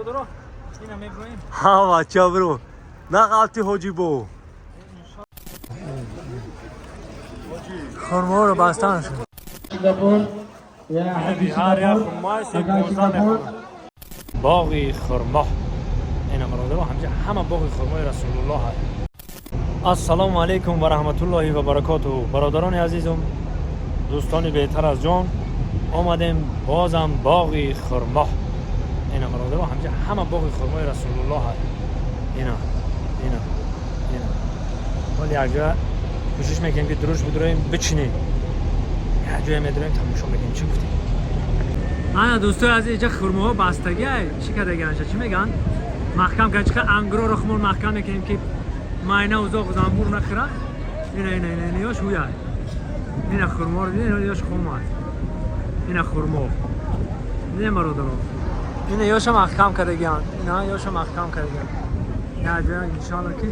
برادرها اینا میبریم. ها بچه برو نقاطی حاجی بو خورما رو بستن شد باقی خورما اینا برادرها همه باقی خورمای رسول الله هست. السلام علیکم و رحمت الله و برکاته. برادران عزیزم، دوستان بهتر از جان، آمدیم بازم باقی خورما. اینا برادرها همه باقی خورمای رسول الله هست. اینا ولی اگه کوشش میکنیم که دروش بدریم بچینیم، یه جایی میدریم تماشا میکنیم. چی گفتی؟ انا دوستو از اینجا خورما ها بستگی چی کردگن؟ چی میگن؟ محکم که چقدر انگرو رو خمون محکم میکنیم که ماینه اوزاق زنبور نخوره. اینا یاش هویه. اینا خورما رو دیدین؟ یاش خورما هست. اینا خورما دیدین برادران؟ اینا یاش محکم کردگن. اینا یاش محکم کردگن. یه جایی انشالله که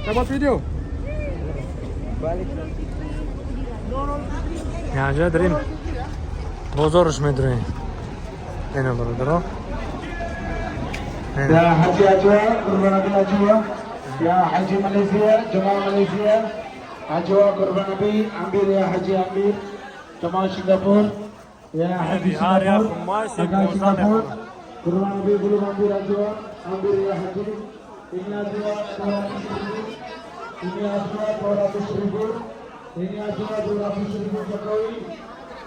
Dapat video. یه داریم بازارش میدریم. اینا برادرها يا حجي أجواء قربان أبي أجواء يا حجي ماليزيا جماعة ماليزيا أجواء قربان أبي أمير يا حجي أمير جماعة سنغافور يا حجي سنغافور حجي سنغافور قربان أبي قلوب أمير أجواء أمير يا حجي إني أجواء دورة الشريفور إني أجواء دورة الشريفور جكوي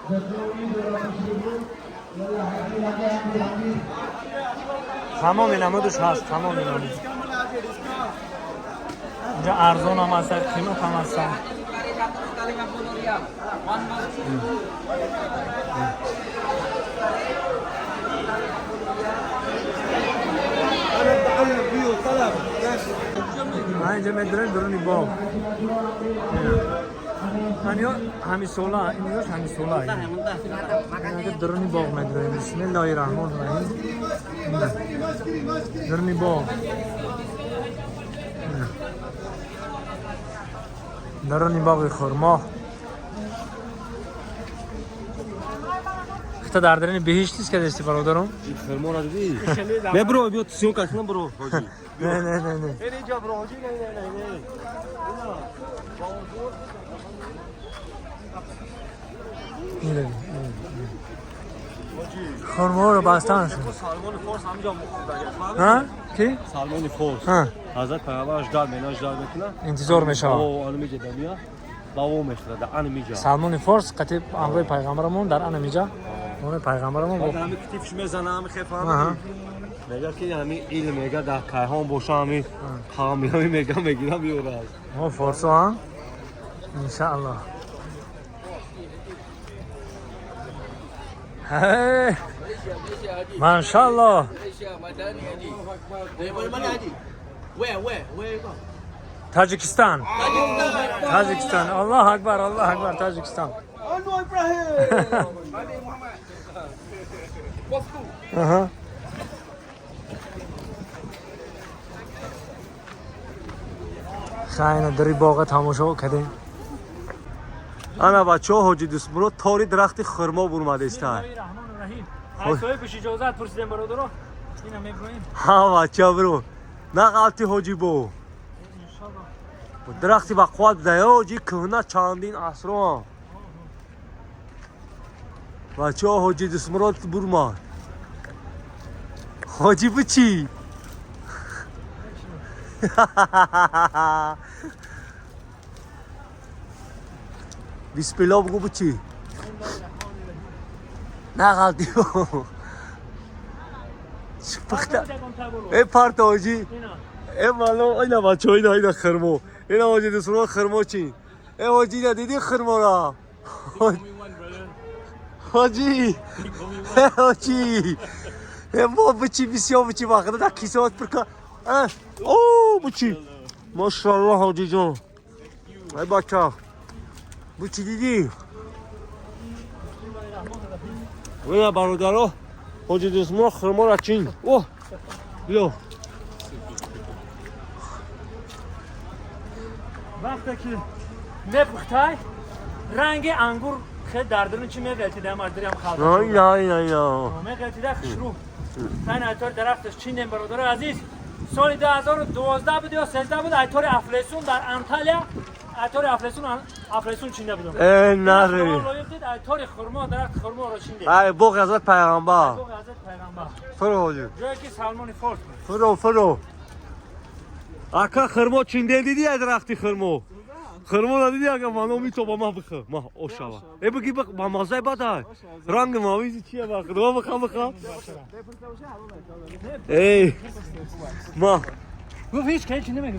دورة الشريفور يا حجي أمير أمير تمام نمودش هست. تمام نمود اینجا ارزان هم هست، قیمت هم هست. من اینجا میدرم درونی باغ. همین سولا اینجاش همین سولا اینجا درونی باغ میدرم. بسم الله الرحمن الرحیم. درونی باغ درونی باغ خورما. خطا در درونی بهشت نیست که دستی برادرم. خورما را دیدی؟ ببرو بیا سیون کشنا برو حاجی. نه اینجا برو حاجی. نه خورما رو بستن شد. سالمون فارس همینجا مخوردن. ها؟ کی؟ سالمون فارس. ها. حضرت پیغمبرش داد میناش داد میکنه. انتظار میشه. او آن میجه دنیا. باو میشره در آن میجه. سلمان فارس قطب امروی پیغمبرمون در آن میجه. اون پیغمبرمون بعد همین کتیفش میزنه همین خفام. میگه که همین علم میگه در کارهام باشه همین کامیابی میگیرم بیاره. ما فارسو ها؟ ان شاء الله. هی ما شاء الله. تاجیکستان. الله اکبر تاجیکستان. خیلی دری باغ تماشا کردیم. انا بچه ها حاجی دوست برو تاری درخت خرما برمده است. های بش اجازت پرسیدم برادرها اینا میبریم. ها بچه برو نقاطی حاجی بو درختی با قوت بده حاجی کهنه چندین عصر. بچه ها حاجی دوست برو برمد حاجی بچی بسم الله بگو بچی نقاطی بو شپخته ای پارت حاجی ای مالو اینا بچه ها اینا خرما اینا حاجی دوست برو خرما چی ای حاجی دیدی خرما را حاجی ما بچی بسیار بچی واقعا در کیسات پرکا اوه بچی ماشاءالله حاجی جان ای بچه بچی دیدی اینا برادرها حاجی دوست ما خرما را چین اوه بیا وقتی که میپختای رنگ انگور خیلی دردرون چی میگلتیده مردریم خالد یا میگلتیده خشرو تن ایتار درختش چیندیم برادر عزیز سال 2012 بود یا 13 بود ایتار افلسون در انطالیا ایتار افلسون چینده بودم نره ایتار خرما درخت خرما رو چینده ای بو حضرت پیغمبر بو حضرت پیغمبر فرو جایی که سلمان فارس فرو اکا خرما چینده دیدی ای درختی خرما خرما ندیدی اگه منو میتو با ما بخه ما اوشاوا ای بگی با مازه بده رنگ ماویزی چیه با خرما بخه ای ما گفت هیچ که چی نمیگه